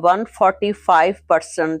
145%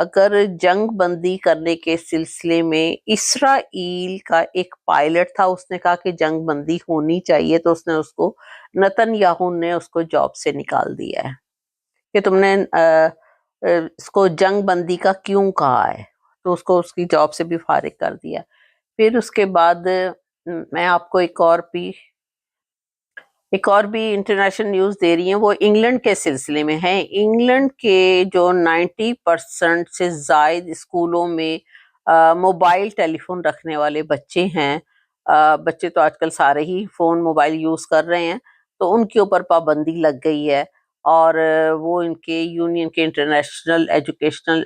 اگر جنگ بندی کرنے کے سلسلے میں اسرائیل کا ایک پائلٹ تھا، اس نے کہا کہ جنگ بندی ہونی چاہیے، تو اس نے اس کو نتن یاہو نے اس کو جاب سے نکال دیا ہے کہ تم نے اس کو جنگ بندی کا کیوں کہا ہے، تو اس کو اس کی جاب سے بھی فارغ کر دیا۔ پھر اس کے بعد میں آپ کو ایک اور بھی انٹرنیشنل نیوز دے رہی ہیں، وہ انگلینڈ کے سلسلے میں ہے۔ انگلینڈ کے جو 90% سے زائد اسکولوں میں موبائل ٹیلی فون رکھنے والے بچے ہیں، بچے تو آج کل سارے ہی فون موبائل یوز کر رہے ہیں، تو ان کے اوپر پابندی لگ گئی ہے، اور وہ ان کے یونین کے انٹرنیشنل ایجوکیشنل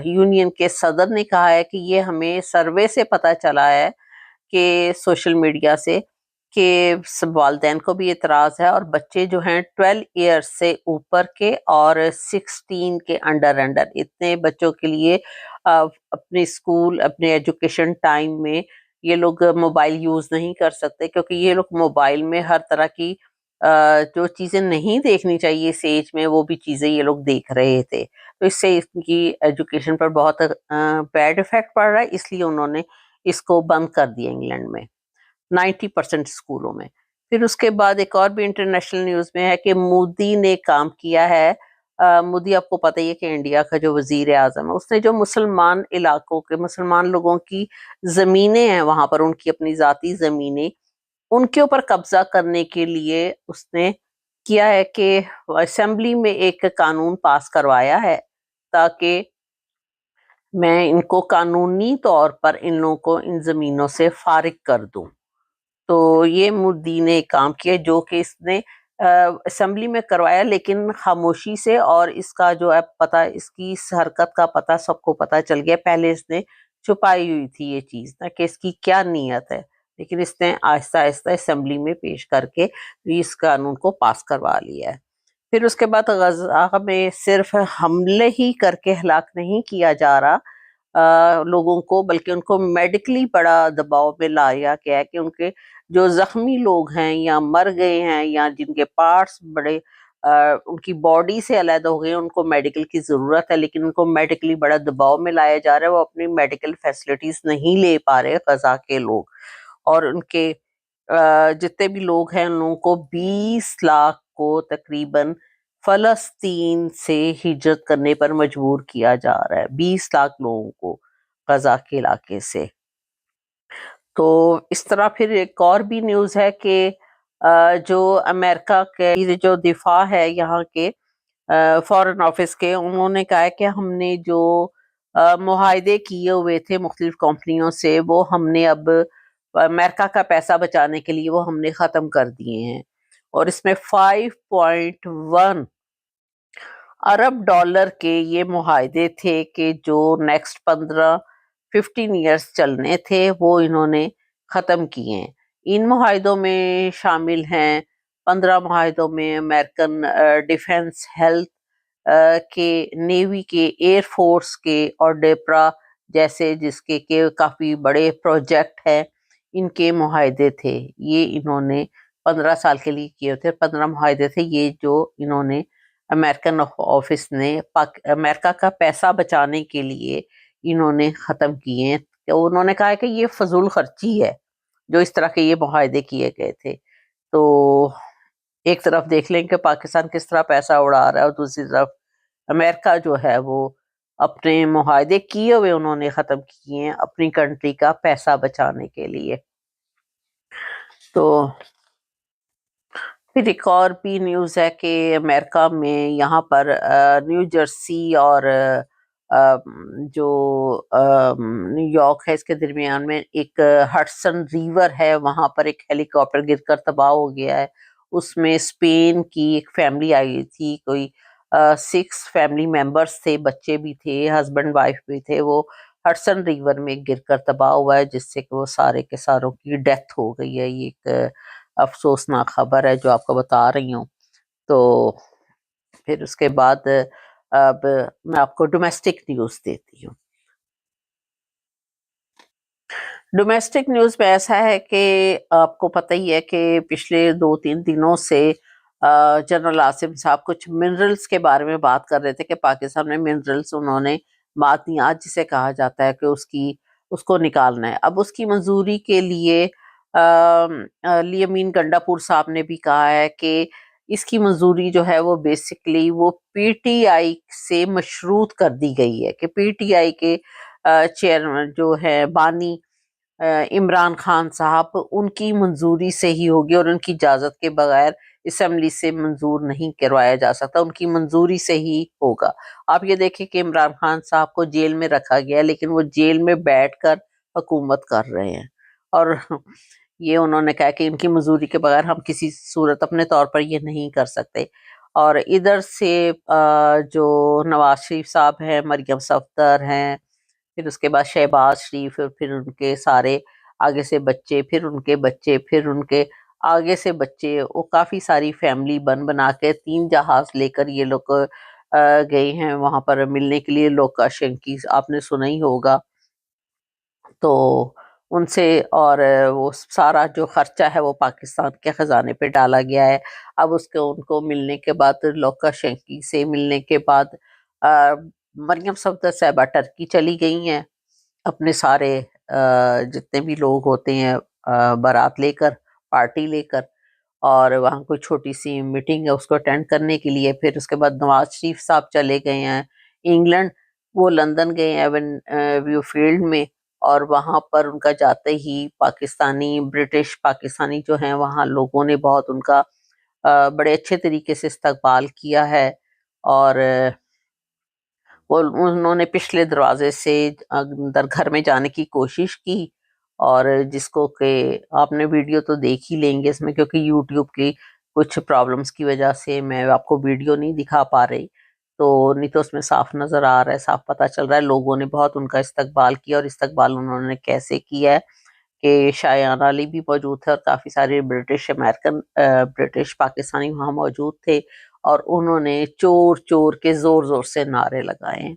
یونین کے صدر نے کہا ہے کہ یہ ہمیں سروے سے پتہ چلا ہے کہ سوشل میڈیا سے کہ والدین کو بھی اعتراض ہے، اور بچے جو ہیں 12 ایئر سے اوپر کے اور 16 کے انڈر اتنے بچوں کے لیے اپنے اسکول اپنے ایجوکیشن ٹائم میں یہ لوگ موبائل یوز نہیں کر سکتے، کیونکہ یہ لوگ موبائل میں ہر طرح کی جو چیزیں نہیں دیکھنی چاہیے اس ایج میں، وہ بھی چیزیں یہ لوگ دیکھ رہے تھے، تو اس سے ان کی ایجوکیشن پر بہت بیڈ افیکٹ پڑ رہا ہے، اس لیے انہوں نے اس کو بند کر دیا انگلینڈ میں 90% اسکولوں میں۔ پھر اس کے بعد ایک اور بھی انٹرنیشنل نیوز میں ہے کہ مودی نے کام کیا ہے، مودی آپ کو پتہ ہی ہے کہ انڈیا کا جو وزیر اعظم ہے، اس نے جو مسلمان علاقوں کے مسلمان لوگوں کی زمینیں ہیں، وہاں پر ان کی اپنی ذاتی زمینیں، ان کے اوپر قبضہ کرنے کے لیے اس نے کیا ہے کہ اسمبلی میں ایک قانون پاس کروایا ہے تاکہ میں ان کو قانونی طور پر ان لوگوں کو ان زمینوں سے فارغ کر دوں۔ تو یہ مودی نے کام کیا جو کہ اس نے اسمبلی میں کروایا، لیکن خاموشی سے، اور اس کا جو ہے پتہ، اس کی اس حرکت کا پتہ سب کو پتہ چل گیا۔ پہلے اس نے چھپائی ہوئی تھی یہ چیز نا کہ اس کی کیا نیت ہے، لیکن اس نے آہستہ آہستہ اسمبلی میں پیش کر کے اس قانون کو پاس کروا لیا ہے۔ پھر اس کے بعد غزہ میں صرف حملے ہی کر کے ہلاک نہیں کیا جا رہا لوگوں کو، بلکہ ان کو میڈیکلی بڑا دباؤ میں لایا گیا ہے کہ ان کے جو زخمی لوگ ہیں یا مر گئے ہیں یا جن کے پارٹس بڑے ان کی باڈی سے علیحدہ ہو گئے ہیں، ان کو میڈیکل کی ضرورت ہے، لیکن ان کو میڈیکلی بڑا دباؤ میں لایا جا رہا ہے، وہ اپنی میڈیکل فیسلٹیز نہیں لے پا رہے غزہ کے لوگ، اور ان کے جتنے بھی لوگ ہیں ان لوگوں کو 20 لاکھ کو تقریباً فلسطین سے ہجرت کرنے پر مجبور کیا جا رہا ہے، 20 لاکھ لوگوں کو غزہ کے علاقے سے۔ تو اس طرح پھر ایک اور بھی نیوز ہے کہ جو امریکہ کے جو دفاع ہے یہاں کے فارن آفس کے، انہوں نے کہا ہے کہ ہم نے جو معاہدے کیے ہوئے تھے مختلف کمپنیوں سے، وہ ہم نے اب امریکہ کا پیسہ بچانے کے لیے وہ ہم نے ختم کر دیے ہیں، اور اس میں 5.1 ارب ڈالر کے یہ معاہدے تھے کہ جو نیکسٹ 15 ایئرس چلنے تھے، وہ انہوں نے ختم کیے ہیں۔ ان معاہدوں میں شامل ہیں 15 معاہدوں میں امریکن ڈیفنس ہیلتھ کے، نیوی کے، ایئر فورس کے، اور ڈیپرا جیسے جس کے کہ کافی بڑے پروجیکٹ ہیں، ان کے معاہدے تھے۔ یہ انہوں نے 15 سال کے لیے کیے تھے، 15 معاہدے تھے یہ جو انہوں نے امریکن آفس نے امریکہ کا پیسہ بچانے کے لیے انہوں نے ختم کیے ہیں۔ تو انہوں نے کہا ہے کہ یہ فضول خرچی ہے جو اس طرح کے یہ معاہدے کیے گئے تھے۔ تو ایک طرف دیکھ لیں کہ پاکستان کس طرح پیسہ اڑا رہا ہے، اور دوسری طرف امریکہ جو ہے وہ اپنے معاہدے کیے ہوئے انہوں نے ختم کیے ہیں اپنی کنٹری کا پیسہ بچانے کے لیے۔ تو پھر ایک اور بھی نیوز ہے کہ امریکہ میں یہاں پر نیو جرسی اور جو نیو یارک ہے اس کے درمیان میں ایک ہڈسن ریور ہے، وہاں پر ایک ہیلی کاپٹر گر کر تباہ ہو گیا ہے۔ اس میں اسپین کی ایک فیملی آئی تھی، کوئی 6 فیملی ممبرس تھے، بچے بھی تھے، ہسبینڈ وائف بھی تھے، وہ ہڈسن ریور میں گر کر تباہ ہوا ہے، جس سے کہ وہ سارے کے ساروں کی ڈیتھ ہو گئی ہے۔ یہ ایک افسوسناک خبر ہے جو آپ کو بتا رہی ہوں۔ تو پھر اس کے بعد اب میں آپ کو ڈومیسٹک نیوز دیتی ہوں۔ ڈومیسٹک نیوز میں ایسا ہے کہ آپ کو پتہ ہی ہے کہ پچھلے 2-3 دنوں سے جنرل عاصم صاحب کچھ منرلز کے بارے میں بات کر رہے تھے کہ پاکستان میں منرلز انہوں نے معدنیات جسے کہا جاتا ہے کہ اس کو نکالنا ہے۔ اب اس کی منظوری کے لیے علی امین گنڈا پور صاحب نے بھی کہا ہے کہ اس کی منظوری جو ہے وہ بیسکلی وہ پی ٹی آئی سے مشروط کر دی گئی ہے، کہ پی ٹی آئی کے چیئرمین جو ہے بانی عمران خان صاحب، ان کی منظوری سے ہی ہوگی، اور ان کی اجازت کے بغیر اسمبلی سے منظور نہیں کروایا جا سکتا، ان کی منظوری سے ہی ہوگا۔ آپ یہ دیکھیں کہ عمران خان صاحب کو جیل میں رکھا گیا، لیکن وہ جیل میں بیٹھ کر حکومت کر رہے ہیں، اور یہ انہوں نے کہا کہ ان کی منظوری کے بغیر ہم کسی صورت اپنے طور پر یہ نہیں کر سکتے۔ اور ادھر سے جو نواز شریف صاحب ہیں، مریم صفدر ہیں، پھر اس کے بعد شہباز شریف، پھر ان کے سارے آگے سے بچے، پھر ان کے بچے، پھر ان کے آگے سے بچے، وہ کافی ساری فیملی بنا کے 3 جہاز لے کر یہ لوگ گئے ہیں وہاں پر ملنے کے لیے۔ لوکا شنکی آپ نے سنا ہی ہوگا، تو ان سے، اور وہ سارا جو خرچہ ہے وہ پاکستان کے خزانے پہ ڈالا گیا ہے۔ اب ان کو ملنے کے بعد، لوکا شنکی سے ملنے کے بعد مریم صفدر صاحبہ ٹرکی چلی گئی ہیں اپنے سارے جتنے بھی لوگ ہوتے ہیں بارات لے کر، پارٹی لے کر، اور وہاں کوئی چھوٹی سی میٹنگ ہے اس کو اٹینڈ کرنے کے لیے۔ پھر اس کے بعد نواز شریف صاحب چلے گئے ہیں انگلینڈ، وہ لندن گئے ہیں ایون ویو فیلڈ میں، اور وہاں پر ان کا جاتے ہی برٹش پاکستانی جو ہیں وہاں لوگوں نے بہت ان کا بڑے اچھے طریقے سے استقبال کیا ہے، اور انہوں نے پچھلے دروازے سے اندر گھر میں جانے کی کوشش کی، اور جس کو کہ آپ نے ویڈیو تو دیکھ ہی لیں گے اس میں، کیونکہ یوٹیوب کی کچھ پرابلمز کی وجہ سے میں آپ کو ویڈیو نہیں دکھا پا رہی، تو نہیں تو اس میں صاف نظر آ رہا ہے، صاف پتہ چل رہا ہے لوگوں نے بہت ان کا استقبال کیا، اور استقبال انہوں نے کیسے کیا ہے کہ شایان علی بھی موجود تھے، اور کافی سارے برٹش پاکستانی وہاں موجود تھے، اور انہوں نے چور چور کے زور زور سے نعرے لگائے ہیں،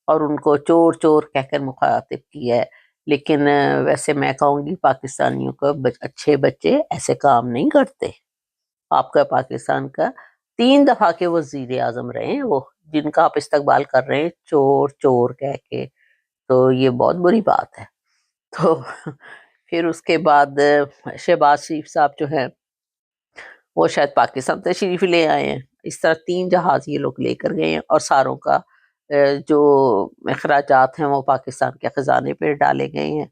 اور ان کو چور چور کہہ کر مخاطب کیا ہے۔ لیکن ویسے میں کہوں گی پاکستانیوں کو اچھے بچے ایسے کام نہیں کرتے۔ آپ کا پاکستان کا 3 دفعہ کے وزیر اعظم رہے ہیں وہ، جن کا آپ استقبال کر رہے ہیں چور چور کہہ کے، تو یہ بہت بری بات ہے۔ تو پھر اس کے بعد شہباز شریف صاحب جو ہے وہ شاید پاکستان تشریف لے آئے ہیں، اس طرح 3 جہاز یہ لوگ لے کر گئے ہیں، اور ساروں کا جو اخراجات ہیں وہ پاکستان کے خزانے پہ ڈالے گئے ہیں۔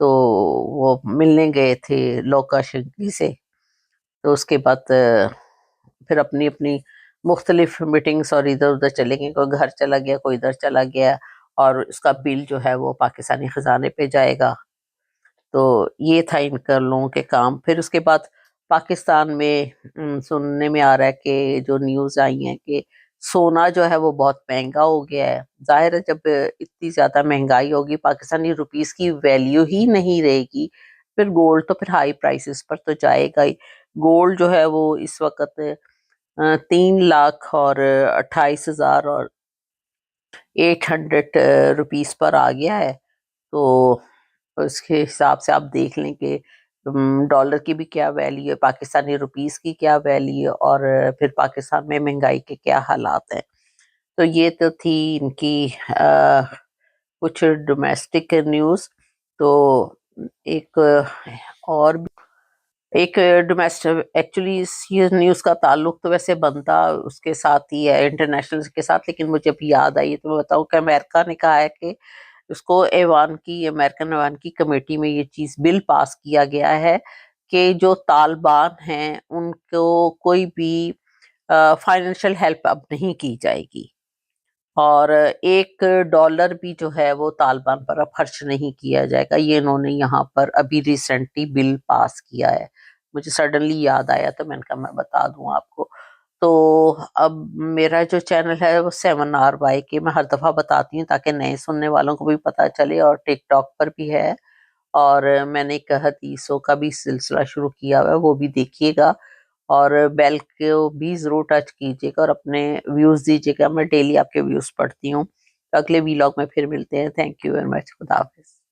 تو وہ ملنے گئے تھے لوکا شنکی سے، تو اس کے بعد پھر اپنی اپنی مختلف میٹنگز اور ادھر ادھر چلے گئے، کوئی گھر چلا گیا، کوئی ادھر چلا گیا، اور اس کا بل جو ہے وہ پاکستانی خزانے پہ جائے گا۔ تو یہ تھا ان کا لوگوں کے کام۔ پھر اس کے بعد پاکستان میں سننے میں آ رہا ہے کہ جو نیوز آئی ہیں کہ سونا جو ہے وہ بہت مہنگا ہو گیا ہے۔ ظاہر ہے جب اتنی زیادہ مہنگائی ہوگی، پاکستانی روپیز کی ویلیو ہی نہیں رہے گی، پھر گولڈ تو پھر ہائی پرائسز پر تو جائے گا ہی۔ گولڈ جو ہے وہ اس وقت 3,28,800 روپیز پر آ گیا ہے۔ تو اس کے حساب سے آپ دیکھ لیں کہ ڈالر کی بھی کیا ویلیو ہے، پاکستانی روپیز کی کیا ویلیو ہے، اور پھر پاکستان میں مہنگائی کے کیا حالات ہیں۔ تو یہ تو تھی ان کی کچھ ڈومیسٹک نیوز۔ تو ایک اور ایک ڈومیسٹک، ایکچولی یہ نیوز کا تعلق تو ویسے بنتا اس کے ساتھ ہی ہے، انٹرنیشنل کے ساتھ، لیکن مجھے ابھی یاد آئی تو میں بتاؤں کہ امریکہ نے کہا ہے کہ اس کو امریکن ایوان کی کمیٹی میں یہ چیز بل پاس کیا گیا ہے کہ جو طالبان ہیں ان کو کوئی بھی فائنینشیل ہیلپ اب نہیں کی جائے گی، اور $1 بھی جو ہے وہ طالبان پر اب خرچ نہیں کیا جائے گا۔ یہ انہوں نے یہاں پر ابھی ریسنٹلی بل پاس کیا ہے، مجھے سڈنلی یاد آیا تو میں نے کہا میں بتا دوں آپ کو۔ تو اب میرا جو چینل ہے وہ 7RY کے میں ہر دفعہ بتاتی ہوں تاکہ نئے سننے والوں کو بھی پتہ چلے، اور ٹک ٹاک پر بھی ہے، اور میں نے ایک حدیثوں کا بھی سلسلہ شروع کیا ہوا ہے، وہ بھی دیکھیے گا، اور بیل کو بھی ضرور ٹچ کیجیے گا، اور اپنے ویوز دیجیے گا، میں ڈیلی آپ کے ویوز پڑھتی ہوں۔ اگلے ویلاگ میں پھر ملتے ہیں، تھینک یو ویری مچ، خدا حافظ۔